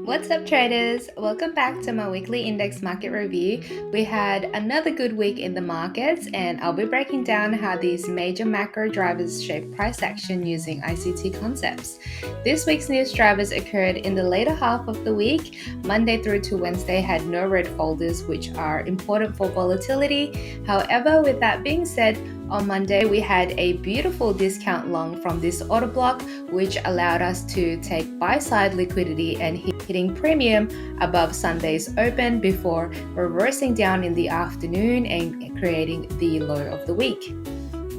What's up, traders? Welcome back to my weekly index market review. We had another good week in the markets, and I'll be breaking down how these major macro drivers shape price action using ICT concepts. This week's news drivers occurred in the later half of the week. Monday through to Wednesday had no red folders, which are important for volatility. However, with that being said, on Monday, we had a beautiful discount long from this order block, which allowed us to take buy-side liquidity and hitting premium above Sunday's open before reversing down in the afternoon and creating the low of the week.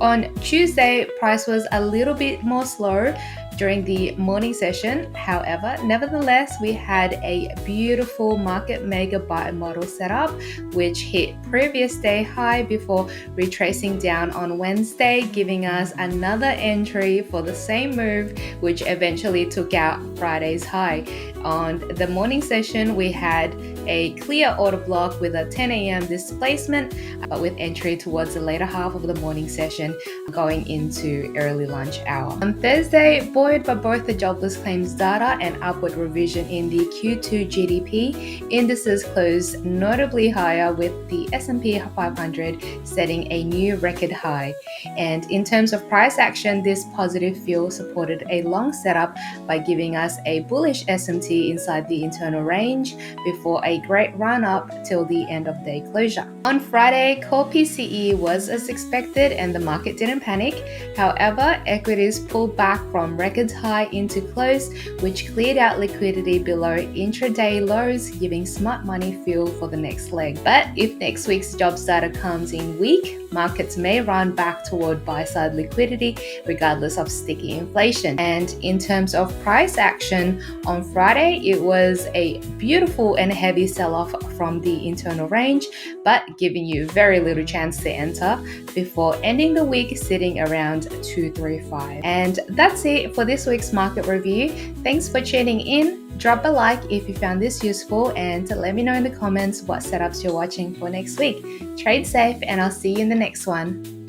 On Tuesday, price was a little bit more slow during the morning session. However, nevertheless, we had a beautiful market mega buy model setup, which hit previous day high before retracing down on Wednesday, giving us another entry for the same move, which eventually took out Friday's high. On the morning session, we had a clear order block with a 10 a.m. displacement, but with entry towards the later half of the morning session going into early lunch hour. On Thursday, buoyed by both the jobless claims data and upward revision in the Q2 GDP, indices closed notably higher, with the S&P 500 setting a new record high. And in terms of price action, this positive feel supported a long setup by giving us a bullish SMT inside the internal range before a great run up till the end of day closure. On Friday, core PCE was as expected and the market didn't panic. However, equities pulled back from record high into close, which cleared out liquidity below intraday lows, giving smart money fuel for the next leg. But if next week's jobs data comes in weak, markets may run back toward buy-side liquidity regardless of sticky inflation. And in terms of price action, on Friday, it was a beautiful and heavy sell-off from the internal range, but giving you very little chance to enter before ending the week sitting around 235. And that's it for this week's market review. Thanks for tuning in. Drop a like if you found this useful, and let me know in the comments what setups you're watching for next week. Trade safe, and I'll see you in the next one.